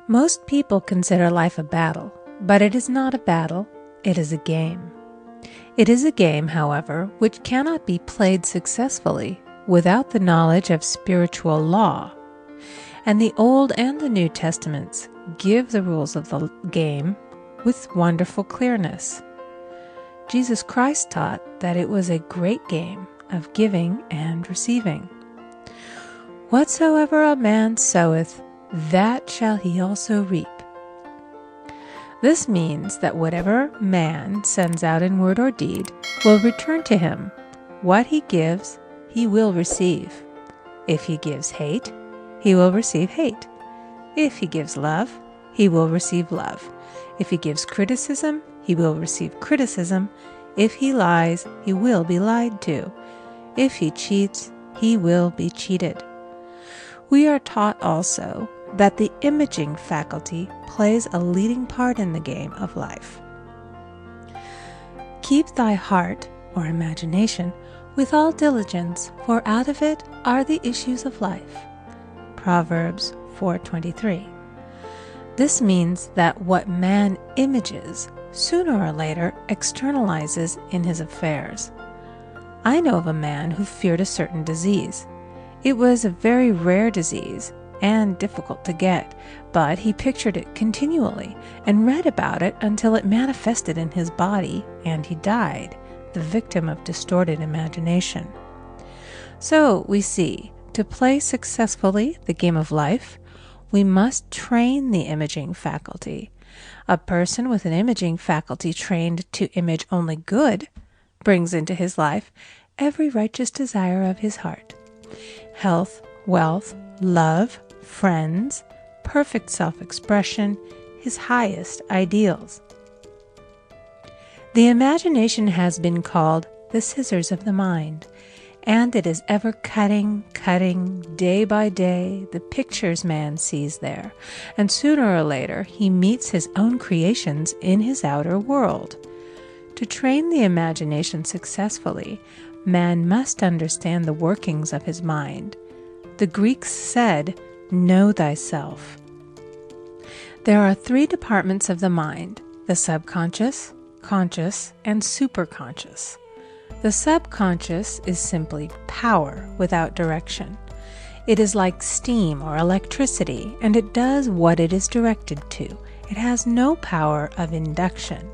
Most people consider life a battle, but it is not a battle, it is a game. It is a game, however, which cannot be played successfully without the knowledge of spiritual law. And the Old and the New Testaments give the rules of the game with wonderful clearness. Jesus Christ taught that it was a great game of giving and receiving. Whatsoever a man soweth, that shall he also reap. This means that whatever man sends out in word or deed will return to him. What he gives, he will receive. If he gives hate, he will receive hate. If he gives love, he will receive love. If he gives criticism, he will receive criticism. If he lies, he will be lied to. If he cheats, he will be cheated. We are taught also that the imaging faculty plays a leading part in the game of life. Keep thy heart, or imagination, with all diligence, for out of it are the issues of life. Proverbs 4:23. This means that what man images, sooner or later externalizes in his affairs. I know of a man who feared a certain disease. It was a very rare disease and difficult to get, but he pictured it continually and read about it until it manifested in his body and he died, the victim of distorted imagination. So we see, to play successfully the game of life, we must train the imaging faculty. A person with an imaging faculty trained to image only good brings into his life every righteous desire of his heart. Health, wealth, love, friends, perfect self-expression, his highest ideals. The imagination has been called the scissors of the mind, and it is ever cutting, day by day, the pictures man sees there, and sooner or later he meets his own creations in his outer world. To train the imagination successfully, man must understand the workings of his mind. The Greeks said, "Know thyself." There are three departments of the mind: the subconscious, conscious, and superconscious. The subconscious is simply power without direction. It is like steam or electricity, and it does what it is directed to. It has no power of induction.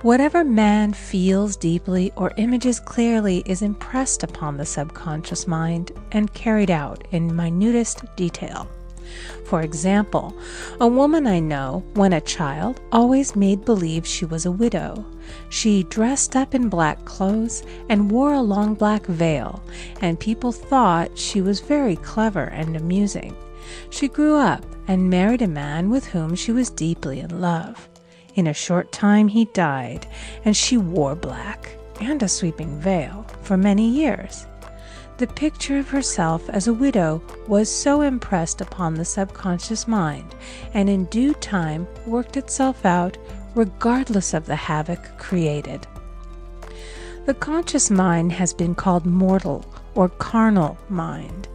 Whatever man feels deeply or images clearly is impressed upon the subconscious mind and carried out in minutest detail. For example, a woman I know, when a child, always made believe she was a widow. She dressed up in black clothes and wore a long black veil, and people thought she was very clever and amusing. She grew up and married a man with whom she was deeply in love. In a short time he died, and she wore black and a sweeping veil for many years. The picture of herself as a widow was so impressed upon the subconscious mind, and in due time worked itself out regardless of the havoc created. The conscious mind has been called mortal or carnal mind.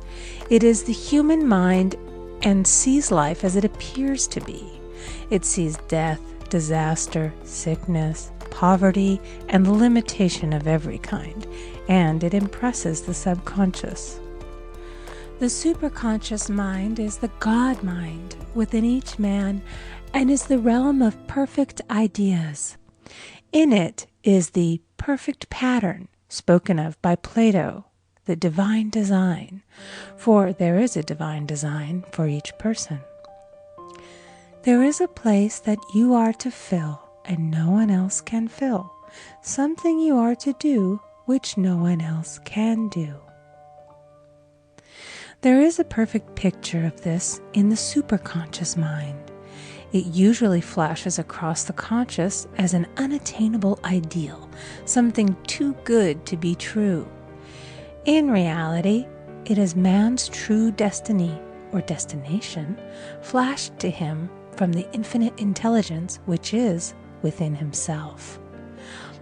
It is the human mind and sees life as it appears to be. It sees death, disaster, sickness, poverty, and the limitation of every kind, and it impresses the subconscious. The superconscious mind is the God mind within each man and is the realm of perfect ideas. In it is the perfect pattern spoken of by Plato, the divine design, for there is a divine design for each person. There is a place that you are to fill and no one else can fill, something you are to do which no one else can do. There is a perfect picture of this in the superconscious mind. It usually flashes across the conscious as an unattainable ideal, something too good to be true. In reality, it is man's true destiny or destination flashed to him from the infinite intelligence which is within himself.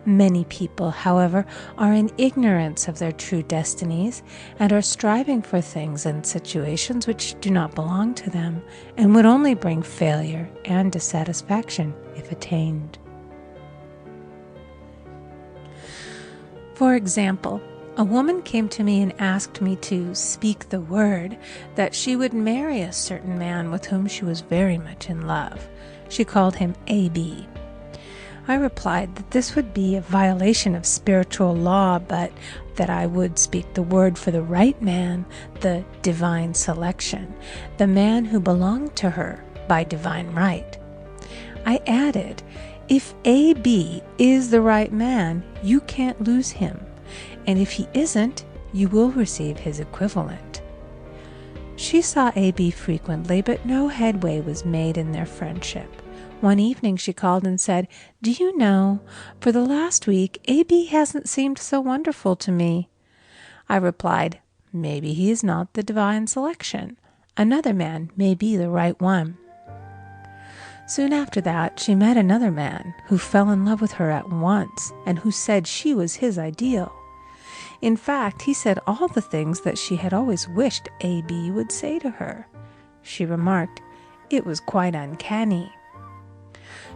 Many people, however, are in ignorance of their true destinies and are striving for things and situations which do not belong to them and would only bring failure and dissatisfaction if attained. For example, a woman came to me and asked me to speak the word that she would marry a certain man with whom she was very much in love. She called him A.B. I replied that this would be a violation of spiritual law, but that I would speak the word for the right man, the divine selection, the man who belonged to her by divine right. I added, if A.B. is the right man, you can't lose him, and if he isn't, you will receive his equivalent. She saw A.B. frequently, but no headway was made in their friendship. One evening she called and said, "Do you know, for the last week, A.B. hasn't seemed so wonderful to me." I replied, "Maybe he is not the divine selection. Another man may be the right one." Soon after that, she met another man who fell in love with her at once and who said she was his ideal. In fact, he said all the things that she had always wished A.B. would say to her. She remarked, it was quite uncanny.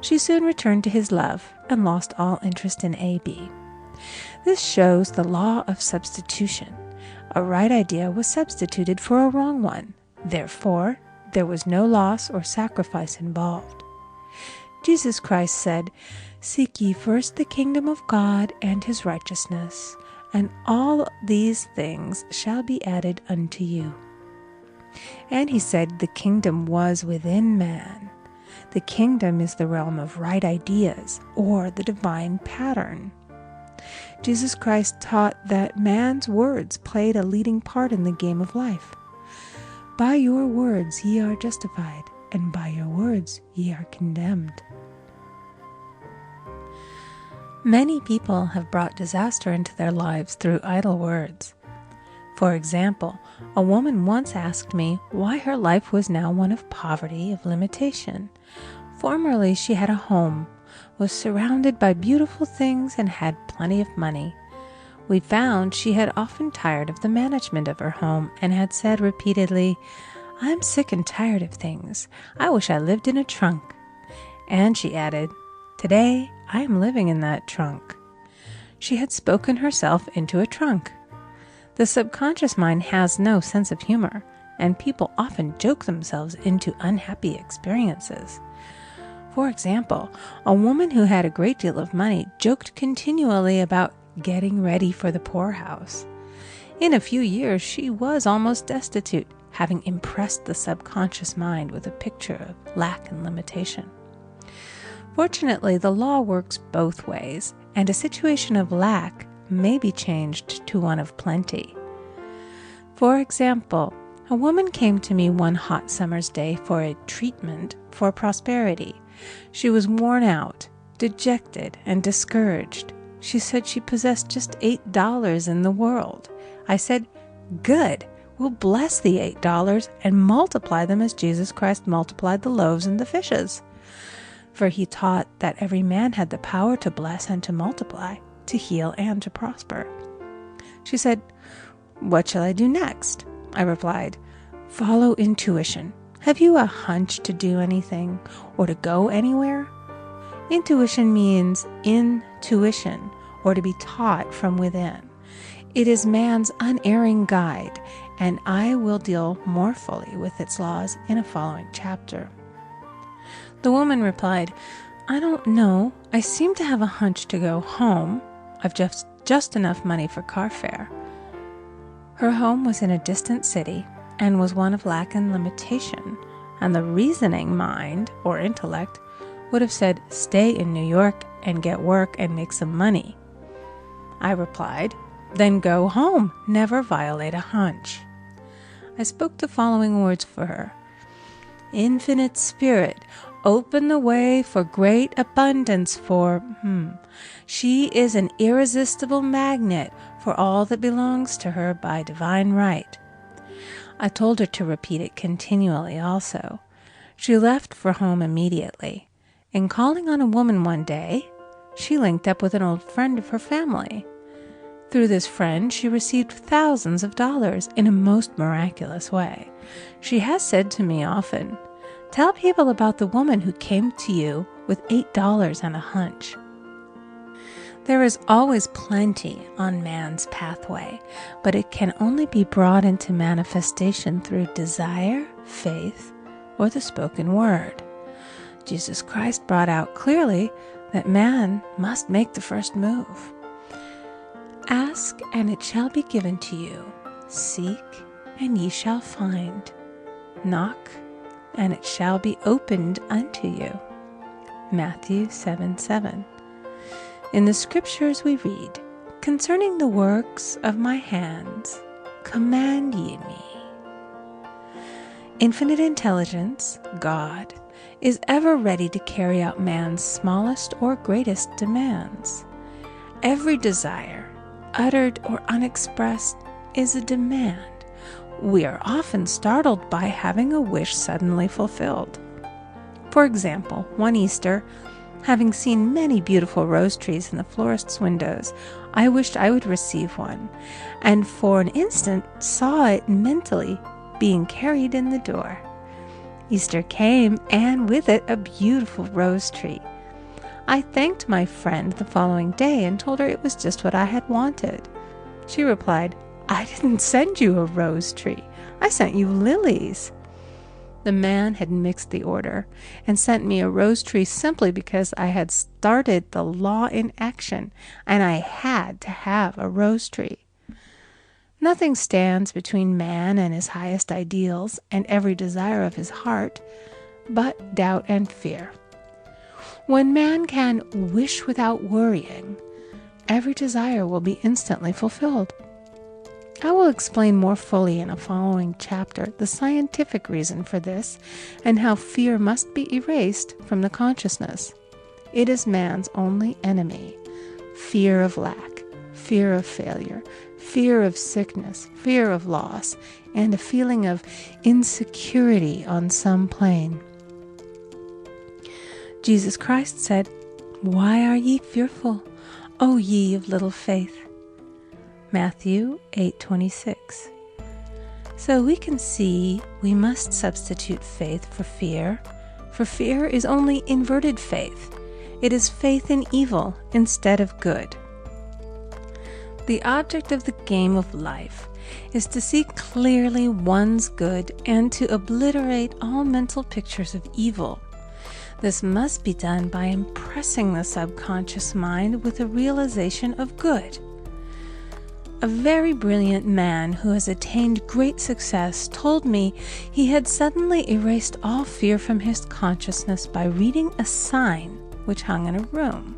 She soon returned to his love and lost all interest in A.B. This shows the law of substitution. A right idea was substituted for a wrong one. Therefore, there was no loss or sacrifice involved. Jesus Christ said, "Seek ye first the kingdom of God and his righteousness, and all these things shall be added unto you." And he said the kingdom was within man. The kingdom is the realm of right ideas, or the divine pattern. Jesus Christ taught that man's words played a leading part in the game of life. By your words ye are justified, and by your words ye are condemned. Many people have brought disaster into their lives through idle words. For example, a woman once asked me why her life was now one of poverty, of limitation. Formerly she had a home, was surrounded by beautiful things, and had plenty of money. We found she had often tired of the management of her home and had said repeatedly, "I'm sick and tired of things. I wish I lived in a trunk." And she added, "Today I am living in that trunk." She had spoken herself into a trunk. The subconscious mind has no sense of humor, and people often joke themselves into unhappy experiences. For example, a woman who had a great deal of money joked continually about getting ready for the poorhouse. In a few years, she was almost destitute, having impressed the subconscious mind with a picture of lack and limitation. Fortunately, the law works both ways, and a situation of lack may be changed to one of plenty. For example, a woman came to me one hot summer's day for a treatment for prosperity. She was worn out, dejected, and discouraged. She said she possessed just $8 in the world. I said, "Good, we'll bless the $8 and multiply them as Jesus Christ multiplied the loaves and the fishes." For he taught that every man had the power to bless and to multiply, to heal and to prosper. She said, "What shall I do next?" I replied, "Follow intuition. Have you a hunch to do anything or to go anywhere?" Intuition means intuition, or to be taught from within. It is man's unerring guide, and I will deal more fully with its laws in a following chapter. The woman replied, "I don't know. I seem to have a hunch to go home. I've just enough money for car fare." Her home was in a distant city and was one of lack and limitation, and the reasoning mind, or intellect, would have said, "Stay in New York and get work and make some money." I replied, "Then go home. Never violate a hunch." I spoke the following words for her. "Infinite Spirit, open the way for great abundance for She is an irresistible magnet for all that belongs to her by divine right." I told her to repeat it continually also. She left for home immediately, and calling on a woman one day, she linked up with an old friend of her family. Through this friend, she received thousands of dollars in a most miraculous way. She has said to me often, "Tell people about the woman who came to you with $8 and a hunch." There is always plenty on man's pathway, but it can only be brought into manifestation through desire, faith, or the spoken word. Jesus Christ brought out clearly that man must make the first move. Ask, and it shall be given to you. Seek, and ye shall find. Knock, and it shall be opened unto you. Matthew 7:7. In the scriptures we read, "Concerning the works of my hands, command ye me." Infinite intelligence, God, is ever ready to carry out man's smallest or greatest demands. Every desire, uttered or unexpressed, is a demand. We are often startled by having a wish suddenly fulfilled. For example, one Easter, having seen many beautiful rose trees in the florist's windows, I wished I would receive one, and for an instant saw it mentally being carried in the door. Easter came, and with it a beautiful rose tree. I thanked my friend the following day and told her it was just what I had wanted. She replied, "I didn't send you a rose tree. I sent you lilies." The man had mixed the order and sent me a rose tree simply because I had started the law in action, and I had to have a rose tree. Nothing stands between man and his highest ideals and every desire of his heart but doubt and fear. When man can wish without worrying, every desire will be instantly fulfilled. I will explain more fully in a following chapter the scientific reason for this and how fear must be erased from the consciousness. It is man's only enemy. Fear of lack, fear of failure, fear of sickness, fear of loss, and a feeling of insecurity on some plane. Jesus Christ said, "Why are ye fearful, O ye of little faith?" Matthew 8:26. So we can see we must substitute faith for fear is only inverted faith. It is faith in evil instead of good. The object of the game of life is to see clearly one's good and to obliterate all mental pictures of evil. This must be done by impressing the subconscious mind with a realization of good. A very brilliant man who has attained great success told me he had suddenly erased all fear from his consciousness by reading a sign which hung in a room.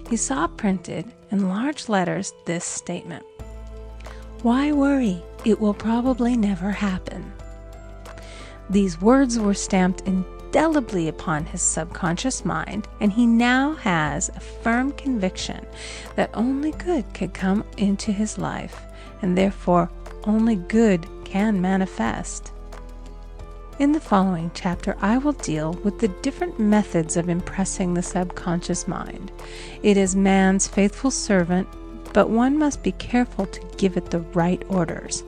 He saw printed in large letters this statement: "Why worry? It will probably never happen." These words were stamped indelibly upon his subconscious mind, and he now has a firm conviction that only good could come into his life, and therefore only good can manifest. In the following chapter, I will deal with the different methods of impressing the subconscious mind. It is man's faithful servant, but one must be careful to give it the right orders.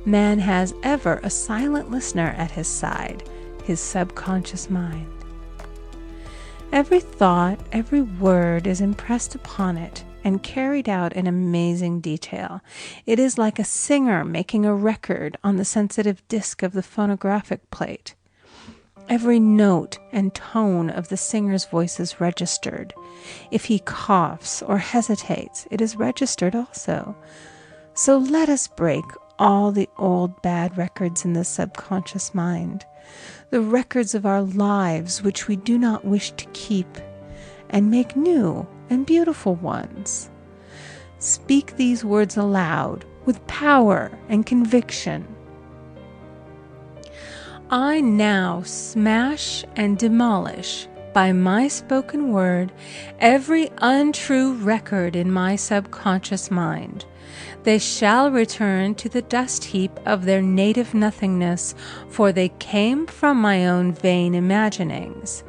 Man has ever a silent listener at his side, his subconscious mind. Every thought, every word is impressed upon it and carried out in amazing detail. It is like a singer making a record on the sensitive disc of the phonographic plate. Every note and tone of the singer's voice is registered. If he coughs or hesitates, it is registered also. So let us break all the old bad records in the subconscious mind, the records of our lives which we do not wish to keep, and make new and beautiful ones. Speak these words aloud with power and conviction. I now smash and demolish by my spoken word every untrue record in my subconscious mind. They shall return to the dust heap of their native nothingness, for they came from my own vain imaginings.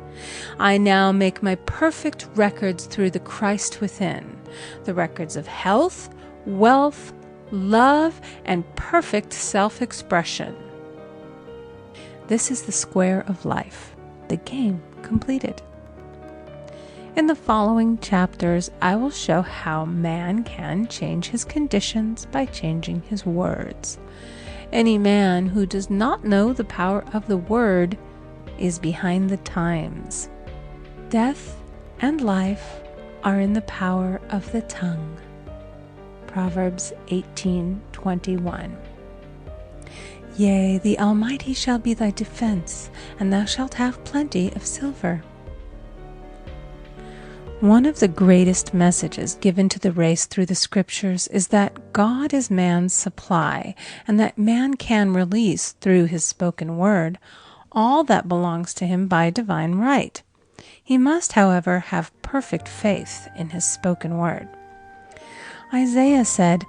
I now make my perfect records through the Christ within, the records of health, wealth, love, and perfect self-expression. This is the square of life, the game completed. In the following chapters, I will show how man can change his conditions by changing his words. Any man who does not know the power of the word is behind the times. Death and life are in the power of the tongue. Proverbs 18:21. Yea, the Almighty shall be thy defense, and thou shalt have plenty of silver. One of the greatest messages given to the race through the scriptures is that God is man's supply, and that man can release through his spoken word all that belongs to him by divine right. He must, however, have perfect faith in his spoken word. Isaiah said,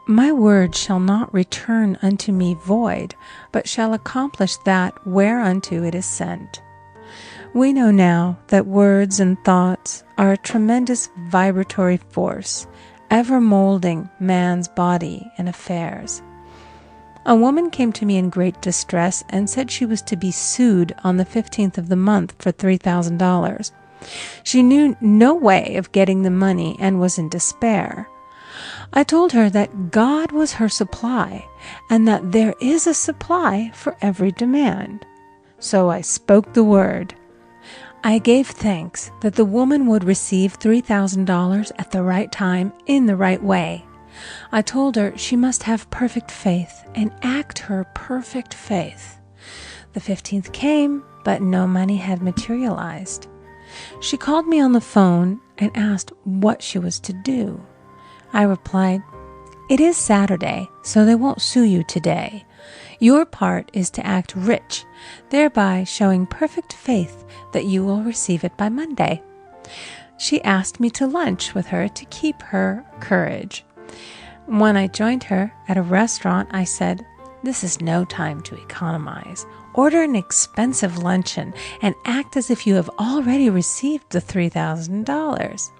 My word shall not return unto me void, but shall accomplish that whereunto it is sent. We know now that words and thoughts are a tremendous vibratory force, ever molding man's body and affairs. A woman came to me in great distress and said she was to be sued on the 15th of the month for $3,000. She knew no way of getting the money and was in despair. I told her that God was her supply and that there is a supply for every demand. So I spoke the word. I gave thanks that the woman would receive $3,000 at the right time in the right way. I told her she must have perfect faith and act her perfect faith. The 15th came, but no money had materialized. She called me on the phone and asked what she was to do. I replied, It is Saturday, so they won't sue you today. Your part is to act rich, thereby showing perfect faith that you will receive it by Monday. She asked me to lunch with her to keep her courage. When I joined her at a restaurant, I said, This is no time to economize. Order an expensive luncheon and act as if you have already received the $3,000.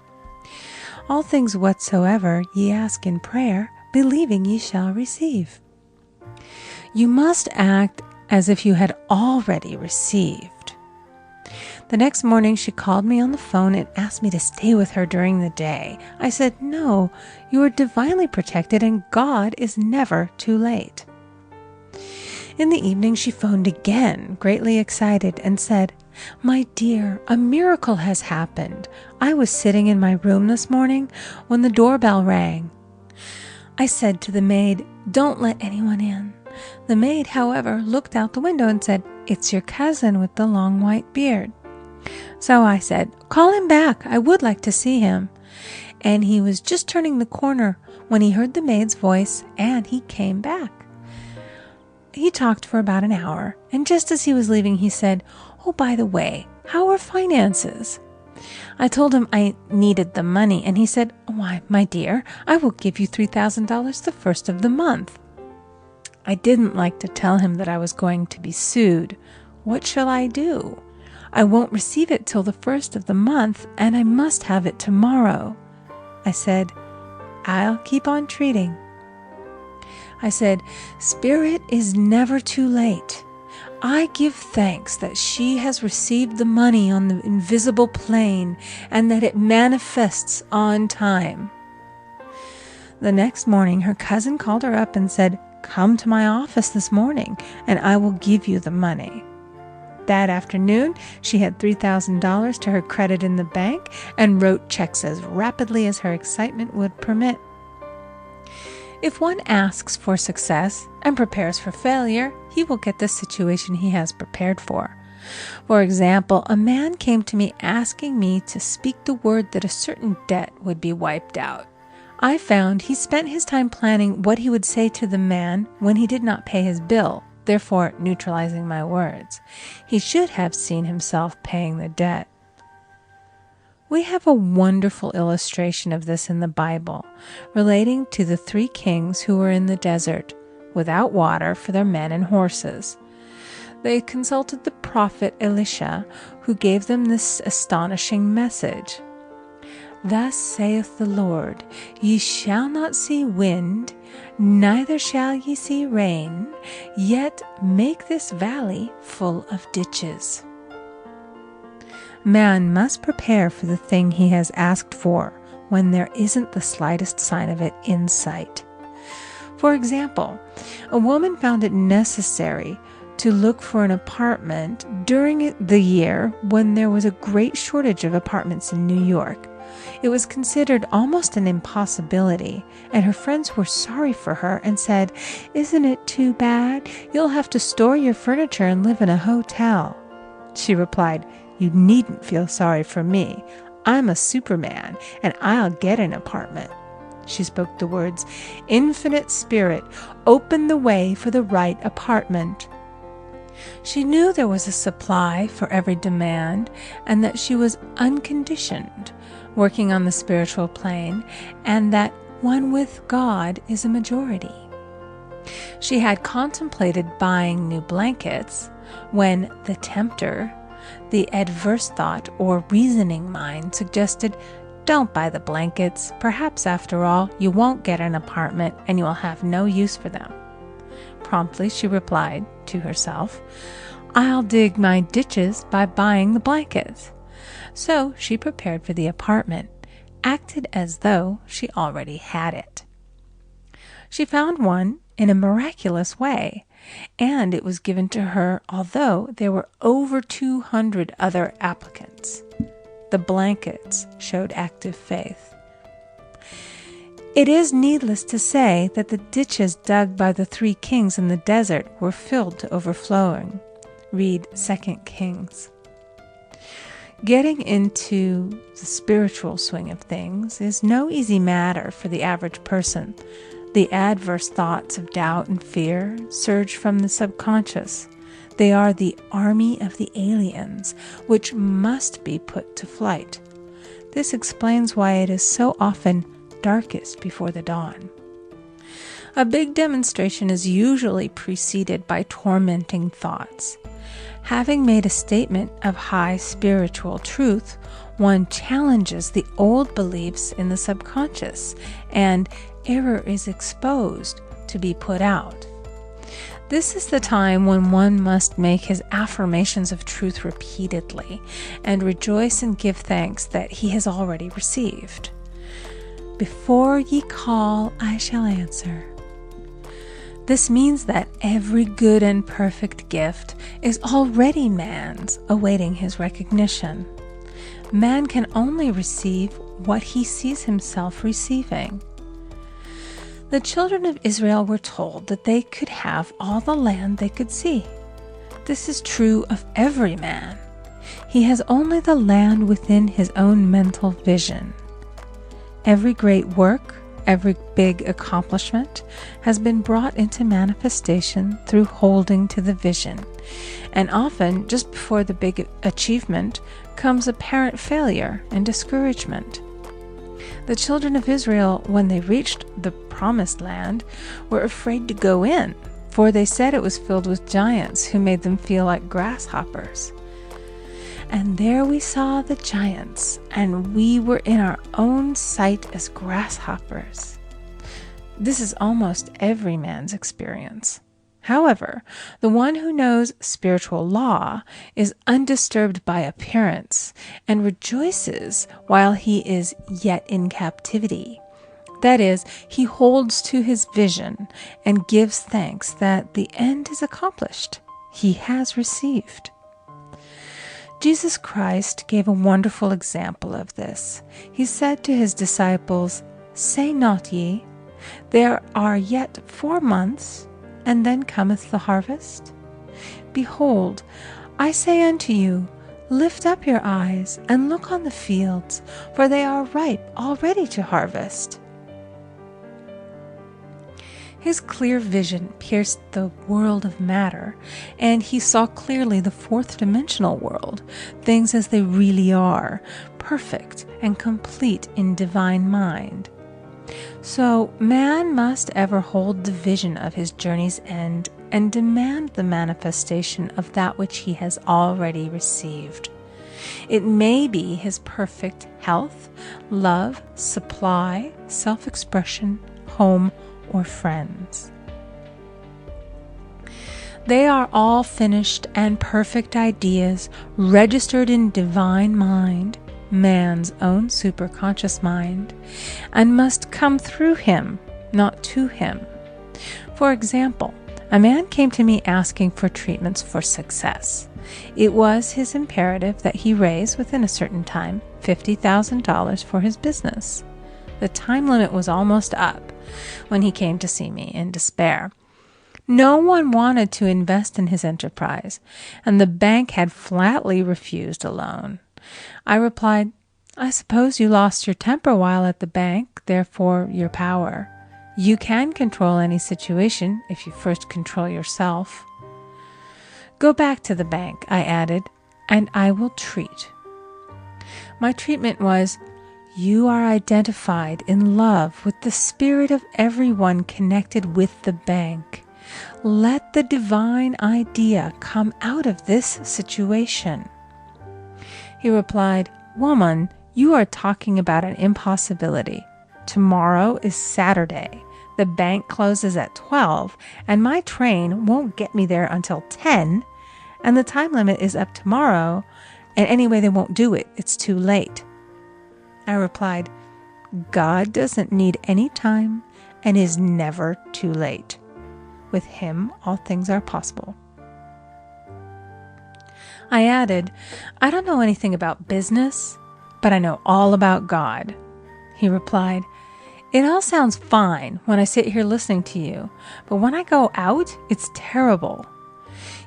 All things whatsoever ye ask in prayer, believing ye shall receive. You must act as if you had already received. The next morning she called me on the phone and asked me to stay with her during the day. I said, No, you are divinely protected and God is never too late. In the evening she phoned again, greatly excited, and said, My dear, a miracle has happened. I was sitting in my room this morning when the doorbell rang. I said to the maid, Don't let anyone in. The maid, however, looked out the window and said, It's your cousin with the long white beard. So I said, Call him back. I would like to see him. And he was just turning the corner when he heard the maid's voice, and he came back. He talked for about an hour, and just as he was leaving, he said, Oh, by the way, how are finances? I told him I needed the money, and he said, Why, my dear, I will give you $3,000 the first of the month. I didn't like to tell him that I was going to be sued. What shall I do? I won't receive it till the first of the month, and I must have it tomorrow. I said, I'll keep on treating. I said, Spirit is never too late. I give thanks that she has received the money on the invisible plane and that it manifests on time. The next morning, her cousin called her up and said, Come to my office this morning, and I will give you the money. That afternoon, she had $3,000 to her credit in the bank and wrote checks as rapidly as her excitement would permit. If one asks for success and prepares for failure, he will get the situation he has prepared for. For example, a man came to me asking me to speak the word that a certain debt would be wiped out. I found he spent his time planning what he would say to the man when he did not pay his bill, therefore neutralizing my words. He should have seen himself paying the debt. We have a wonderful illustration of this in the Bible, relating to the 3 kings who were in the desert, without water for their men and horses. they consulted the prophet Elisha, who gave them this astonishing message. Thus saith the Lord, Ye shall not see wind, neither shall ye see rain, yet make this valley full of ditches. Man must prepare for the thing he has asked for when there isn't the slightest sign of it in sight. For example, a woman found it necessary to look for an apartment during the year when there was a great shortage of apartments in New York. It was considered almost an impossibility, and her friends were sorry for her and said, "Isn't it too bad? You'll have to store your furniture and live in a hotel." She replied, "You needn't feel sorry for me. I'm a Superman, and I'll get an apartment." She spoke the words, "Infinite Spirit, open the way for the right apartment." She knew there was a supply for every demand, and that she was unconditioned, working on the spiritual plane, and that one with God is a majority. She had contemplated buying new blankets when the tempter, the adverse thought or reasoning mind, suggested, "Don't buy the blankets. Perhaps after all, you won't get an apartment and you will have no use for them." Promptly she replied to herself, "I'll dig my ditches by buying the blankets." So she prepared for the apartment, acted as though she already had it. She found one in a miraculous way, and it was given to her although there were over 200 other applicants. The blankets showed active faith. It is needless to say that the ditches dug by the 3 kings in the desert were filled to overflowing. Read 2 Kings. Getting into the spiritual swing of things is no easy matter for the average person. The adverse thoughts of doubt and fear surge from the subconscious. They are the army of the aliens, which must be put to flight. This explains why it is so often darkest before the dawn. A big demonstration is usually preceded by tormenting thoughts. Having made a statement of high spiritual truth, one challenges the old beliefs in the subconscious, and error is exposed to be put out. This is the time when one must make his affirmations of truth repeatedly and rejoice and give thanks that he has already received. Before ye call, I shall answer. This means that every good and perfect gift is already man's, awaiting his recognition. Man can only receive what he sees himself receiving. The children of Israel were told that they could have all the land they could see. This is true of every man. He has only the land within his own mental vision. Every great work, every big accomplishment has been brought into manifestation through holding to the vision, and often just before the big achievement comes apparent failure and discouragement. The children of Israel, when they reached the promised land, were afraid to go in, for they said it was filled with giants who made them feel like grasshoppers. And there we saw the giants, and we were in our own sight as grasshoppers. This is almost every man's experience. However, the one who knows spiritual law is undisturbed by appearance and rejoices while he is yet in captivity. That is, he holds to his vision and gives thanks that the end is accomplished. He has received. Jesus Christ gave a wonderful example of this. He said to his disciples, "Say not ye, there are yet 4 months, and then cometh the harvest? Behold, I say unto you, lift up your eyes, and look on the fields, for they are ripe already to harvest." His clear vision pierced the world of matter, and he saw clearly the 4th-dimensional world, things as they really are, perfect and complete in divine mind. So man must ever hold the vision of his journey's end and demand the manifestation of that which he has already received. It may be his perfect health, love, supply, self-expression, home, or friends. They are all finished and perfect ideas registered in divine mind, man's own superconscious mind, and must come through him, not to him. For example, a man came to me asking for treatments for success. It was his imperative that he raise, within a certain time, $50,000 for his business. The time limit was almost up when he came to see me in despair. No one wanted to invest in his enterprise, and the bank had flatly refused a loan. I replied, "I suppose you lost your temper while at the bank, therefore your power. You can control any situation if you first control yourself. Go back to the bank," I added, "and I will treat." My treatment was, "You are identified in love with the spirit of everyone connected with the bank. Let the divine idea come out of this situation." He replied, "Woman, you are talking about an impossibility. Tomorrow is Saturday. The bank closes at 12, and my train won't get me there until 10, and the time limit is up tomorrow, and anyway they won't do it. It's too late." I replied, "God doesn't need any time and is never too late. With him, all things are possible." I added, "I don't know anything about business, but I know all about God." He replied, "It all sounds fine when I sit here listening to you, but when I go out, it's terrible."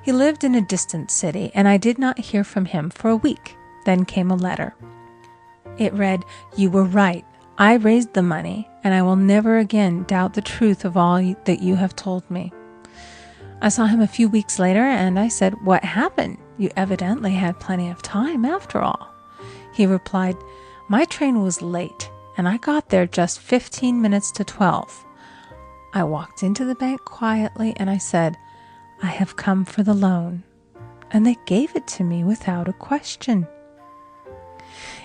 He lived in a distant city, and I did not hear from him for a week. Then came a letter. It read, "You were right. I raised the money, and I will never again doubt the truth of all that you have told me." I saw him a few weeks later, and I said, "What happened? You evidently had plenty of time after all." He replied, "My train was late, and I got there just 15 minutes to 12. I walked into the bank quietly, and I said, 'I have come for the loan,' and they gave it to me without a question."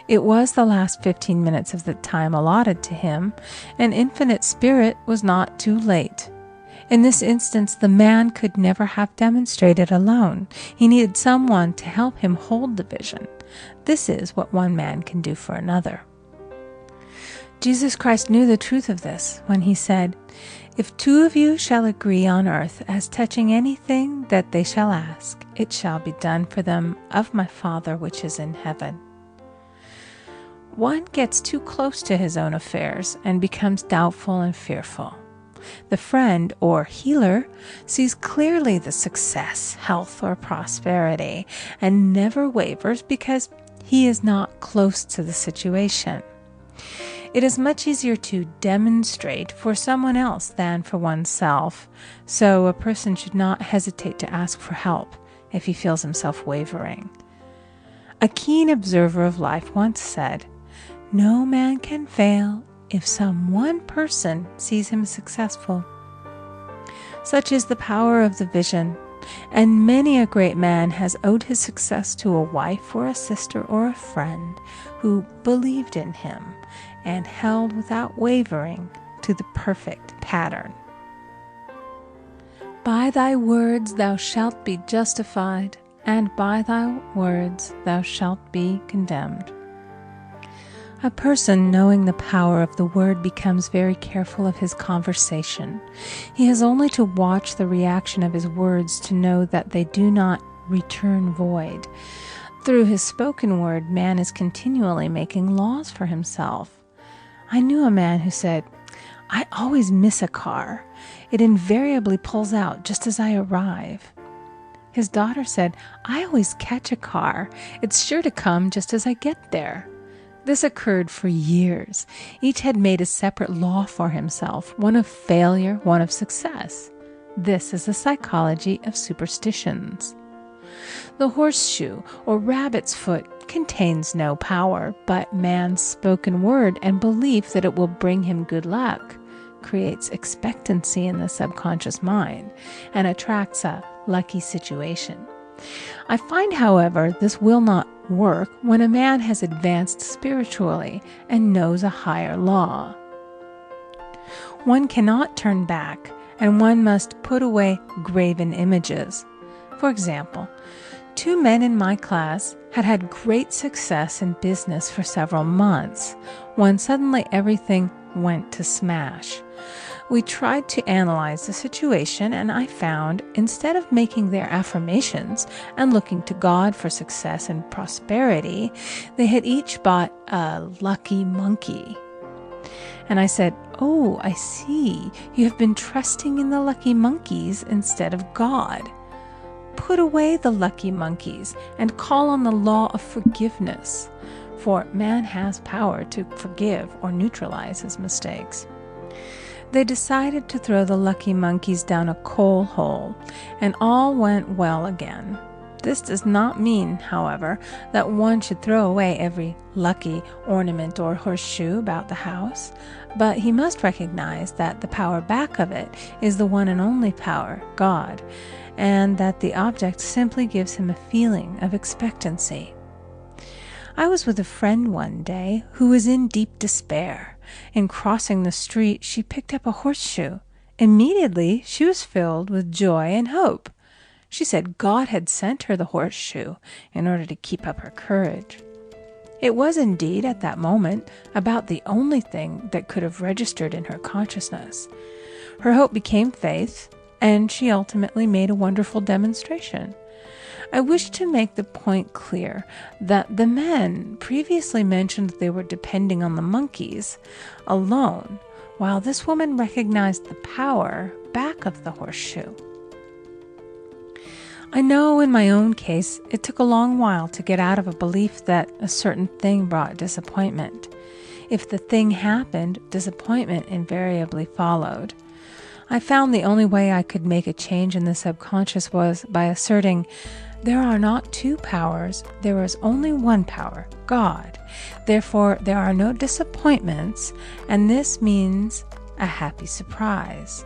It was the last 15 minutes of the time allotted to him, and Infinite Spirit was not too late. In this instance, the man could never have demonstrated alone. He needed someone to help him hold the vision. This is what one man can do for another. Jesus Christ knew the truth of this when he said, "If two of you shall agree on earth as touching anything that they shall ask, it shall be done for them of my Father which is in heaven." One gets too close to his own affairs and becomes doubtful and fearful. The friend or healer sees clearly the success, health, or prosperity and never wavers because he is not close to the situation. It is much easier to demonstrate for someone else than for oneself, so a person should not hesitate to ask for help if he feels himself wavering. A keen observer of life once said, "No man can fail if some one person sees him successful." Such is the power of the vision, and many a great man has owed his success to a wife or a sister or a friend who believed in him and held without wavering to the perfect pattern. "By thy words thou shalt be justified, and by thy words thou shalt be condemned." A person knowing the power of the word becomes very careful of his conversation. He has only to watch the reaction of his words to know that they do not return void. Through his spoken word, man is continually making laws for himself. I knew a man who said, "I always miss a car. It invariably pulls out just as I arrive." His daughter said, "I always catch a car. It's sure to come just as I get there." This occurred for years. Each had made a separate law for himself, one of failure, one of success. This is the psychology of superstitions. The horseshoe or rabbit's foot contains no power, but man's spoken word and belief that it will bring him good luck creates expectancy in the subconscious mind and attracts a lucky situation. I find, however, this will not work when a man has advanced spiritually and knows a higher law. One cannot turn back, and one must put away graven images. For example, 2 men in my class had great success in business for several months, when suddenly everything went to smash. We tried to analyze the situation, and I found, instead of making their affirmations and looking to God for success and prosperity, they had each bought a lucky monkey. And I said, "Oh, I see. You have been trusting in the lucky monkeys instead of God. Put away the lucky monkeys and call on the law of forgiveness, for man has power to forgive or neutralize his mistakes." They decided to throw the lucky monkeys down a coal hole, and all went well again. This does not mean, however, that one should throw away every lucky ornament or horseshoe about the house, but he must recognize that the power back of it is the one and only power, God, and that the object simply gives him a feeling of expectancy. I was with a friend one day who was in deep despair. In crossing the street, she picked up a horseshoe. Immediately, she was filled with joy and hope. She said God had sent her the horseshoe in order to keep up her courage. It was indeed, at that moment, about the only thing that could have registered in her consciousness. Her hope became faith, and she ultimately made a wonderful demonstration. I wish to make the point clear that the men previously mentioned they were depending on the monkeys alone, while this woman recognized the power back of the horseshoe. I know in my own case it took a long while to get out of a belief that a certain thing brought disappointment. If the thing happened, disappointment invariably followed. I found the only way I could make a change in the subconscious was by asserting, there are not 2 powers, there is only one power, God. Therefore, there are no disappointments, and this means a happy surprise.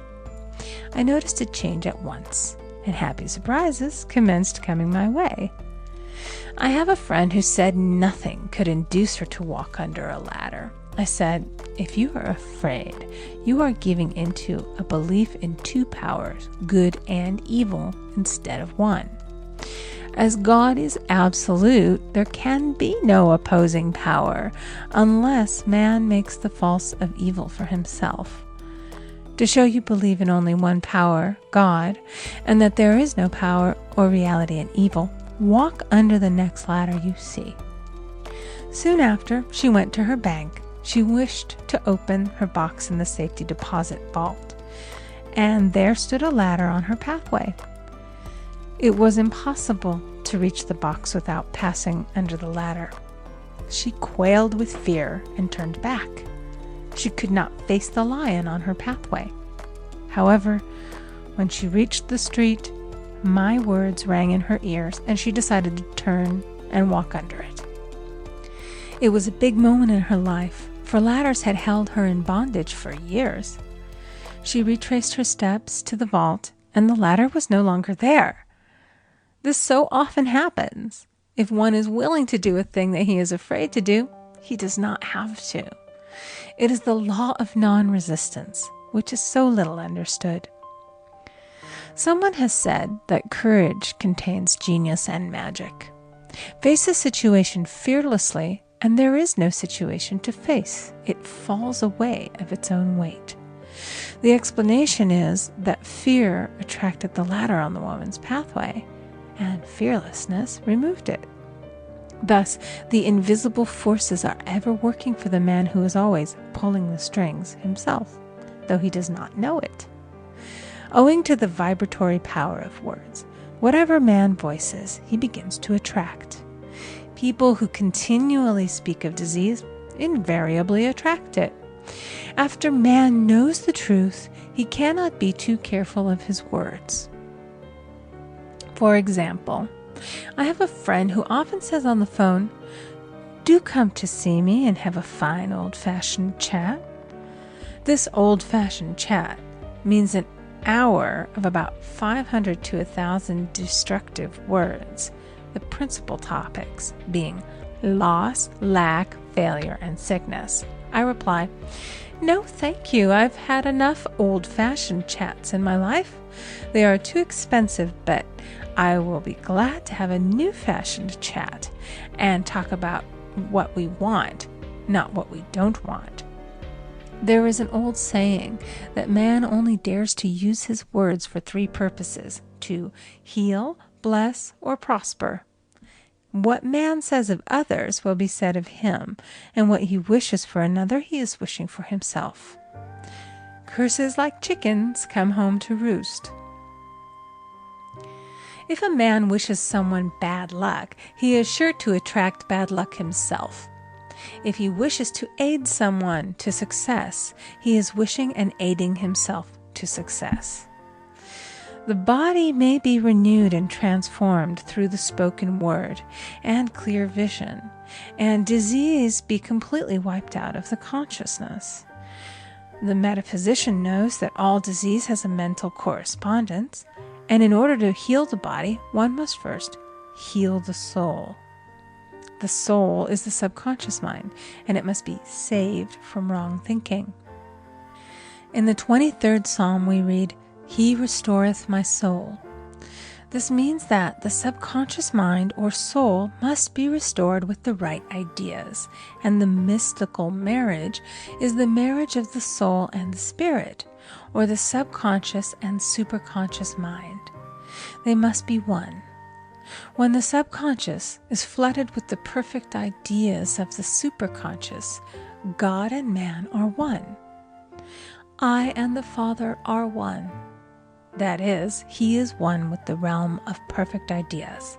I noticed a change at once, and happy surprises commenced coming my way. I have a friend who said nothing could induce her to walk under a ladder. I said, if you are afraid, you are giving into a belief in 2 powers, good and evil, instead of one. As God is absolute, there can be no opposing power unless man makes the false of evil for himself. To show you believe in only one power, God, and that there is no power or reality in evil, walk under the next ladder you see. Soon after, she went to her bank. She wished to open her box in the safety deposit vault, and there stood a ladder on her pathway. It was impossible to reach the box without passing under the ladder. She quailed with fear and turned back. She could not face the lion on her pathway. However, when she reached the street, my words rang in her ears, and she decided to turn and walk under it. It was a big moment in her life, for ladders had held her in bondage for years. She retraced her steps to the vault, and the ladder was no longer there. This so often happens. If one is willing to do a thing that he is afraid to do, he does not have to. It is the law of non-resistance, which is so little understood. Someone has said that courage contains genius and magic. Face a situation fearlessly, and there is no situation to face. It falls away of its own weight. The explanation is that fear attracted the ladder on the woman's pathway, and fearlessness removed it. Thus, the invisible forces are ever working for the man who is always pulling the strings himself, though he does not know it. Owing to the vibratory power of words, whatever man voices, he begins to attract. People who continually speak of disease invariably attract it. After man knows the truth, he cannot be too careful of his words. For example, I have a friend who often says on the phone, "Do come to see me and have a fine old-fashioned chat." This old-fashioned chat means an hour of about 500 to 1,000 destructive words, the principal topics being loss, lack, failure, and sickness. I reply, "No, thank you. I've had enough old-fashioned chats in my life. They are too expensive, but I will be glad to have a new-fashioned chat and talk about what we want, not what we don't want." There is an old saying that man only dares to use his words for three purposes: to heal, bless, or prosper. What man says of others will be said of him, and what he wishes for another he is wishing for himself. Curses like chickens come home to roost. If a man wishes someone bad luck, he is sure to attract bad luck himself. If he wishes to aid someone to success, he is wishing and aiding himself to success. The body may be renewed and transformed through the spoken word and clear vision, and disease be completely wiped out of the consciousness. The metaphysician knows that all disease has a mental correspondence, and in order to heal the body, one must first heal the soul. The soul is the subconscious mind, and it must be saved from wrong thinking. In the 23rd Psalm we read, "He restoreth my soul." This means that the subconscious mind or soul must be restored with the right ideas, and the mystical marriage is the marriage of the soul and the spirit, or the subconscious and superconscious mind. They must be one. When the subconscious is flooded with the perfect ideas of the superconscious, God and man are one. I and the Father are one. That is, he is one with the realm of perfect ideas.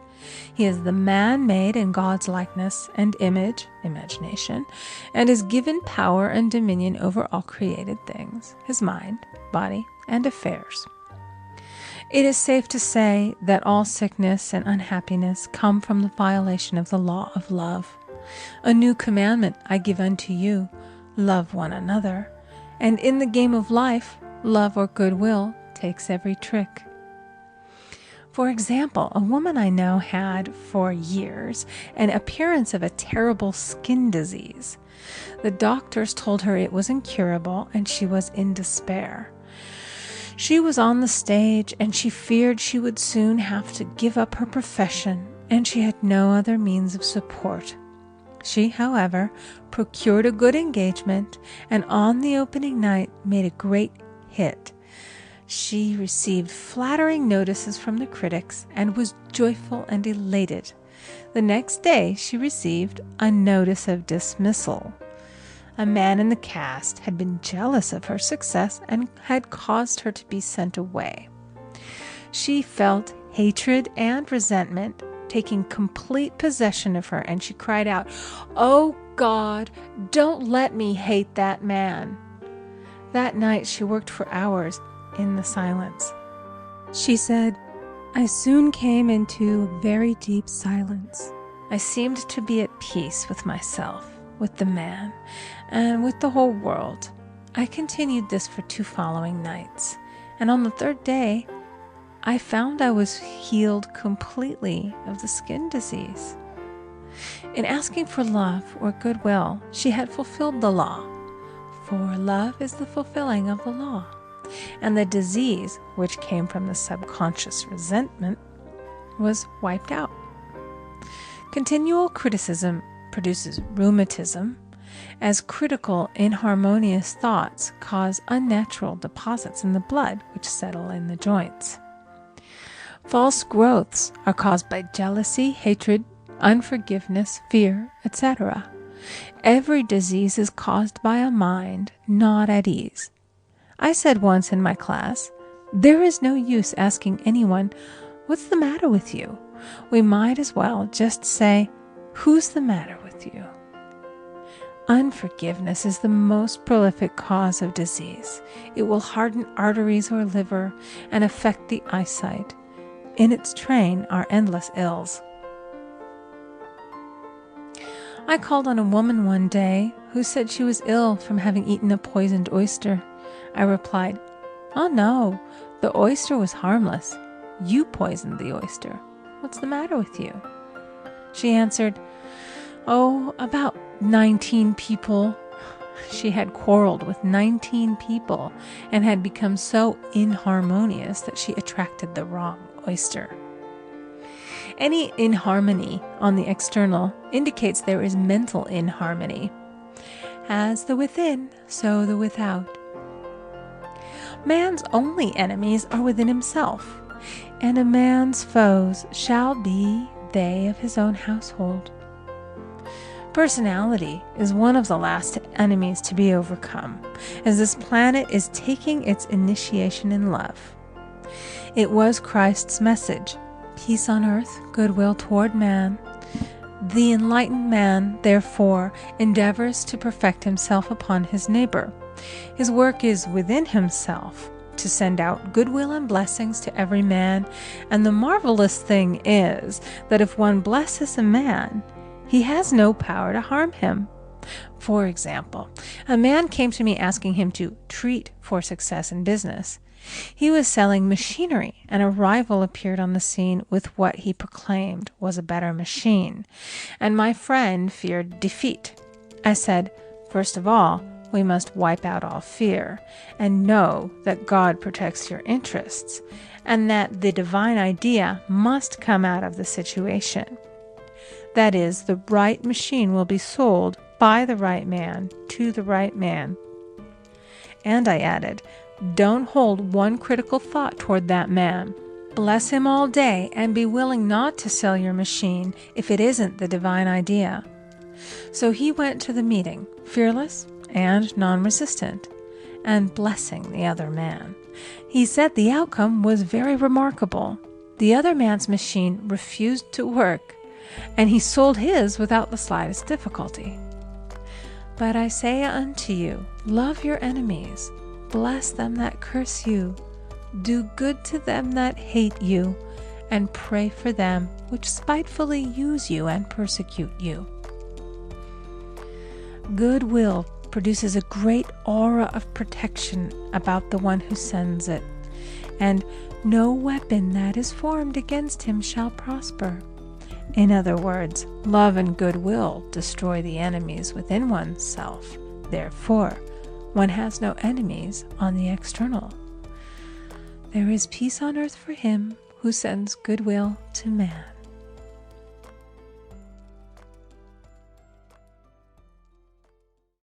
He is the man made in God's likeness and image, imagination, and is given power and dominion over all created things, his mind, body, and affairs. It is safe to say that all sickness and unhappiness come from the violation of the law of love. A new commandment I give unto you, love one another. And in the game of life, love or goodwill takes every trick. For example, a woman I know had for years an appearance of a terrible skin disease. The doctors told her it was incurable and she was in despair. She was on the stage and she feared she would soon have to give up her profession, and she had no other means of support. She, however, procured a good engagement and on the opening night made a great hit. She received flattering notices from the critics and was joyful and elated. The next day she received a notice of dismissal. A man in the cast had been jealous of her success and had caused her to be sent away. She felt hatred and resentment taking complete possession of her, and she cried out, "Oh God, don't let me hate that man." That night she worked for hours in the silence. She said, "I soon came into very deep silence. I seemed to be at peace with myself, with the man, and with the whole world. I continued this for 2 following nights, and on the 3rd day, I found I was healed completely of the skin disease." In asking for love or goodwill, she had fulfilled the law, for love is the fulfilling of the law, and the disease, which came from the subconscious resentment, was wiped out. Continual criticism produces rheumatism, as critical, inharmonious thoughts cause unnatural deposits in the blood which settle in the joints. False growths are caused by jealousy, hatred, unforgiveness, fear, etc. Every disease is caused by a mind not at ease. I said once in my class, there is no use asking anyone, "What's the matter with you?" We might as well just say, "Who's the matter with you?" Unforgiveness is the most prolific cause of disease. It will harden arteries or liver and affect the eyesight. In its train are endless ills. I called on a woman one day who who said she was ill from having eaten a poisoned oyster. I replied, "Oh no, the oyster was harmless. You poisoned the oyster. What's the matter with you?" She answered, "Oh, about 19 people." She had quarreled with 19 people and had become so inharmonious that she attracted the wrong oyster. Any inharmony on the external indicates there is mental inharmony. As the within, so the without. Man's only enemies are within himself, and a man's foes shall be they of his own household. Personality is one of the last enemies to be overcome, as this planet is taking its initiation in love. It was Christ's message, peace on earth, goodwill toward man. The enlightened man, therefore, endeavors to perfect himself upon his neighbor. His work is within himself, to send out goodwill and blessings to every man, and the marvelous thing is that if one blesses a man, he has no power to harm him. For example, a man came to me asking him to treat for success in business. He was selling machinery, and a rival appeared on the scene with what he proclaimed was a better machine, and my friend feared defeat. I said, "First of all, we must wipe out all fear, and know that God protects your interests, and that the divine idea must come out of the situation. That is, the right machine will be sold by the right man to the right man." And I added, "Don't hold one critical thought toward that man. Bless him all day and be willing not to sell your machine if it isn't the divine idea." So he went to the meeting, fearless and non-resistant, and blessing the other man. He said the outcome was very remarkable. The other man's machine refused to work, and he sold his without the slightest difficulty. But I say unto you, love your enemies, bless them that curse you, do good to them that hate you, and pray for them which spitefully use you and persecute you. Goodwill produces a great aura of protection about the one who sends it, and no weapon that is formed against him shall prosper. In other words, love and goodwill destroy the enemies within oneself. Therefore, one has no enemies on the external. There is peace on earth for him who sends goodwill to man.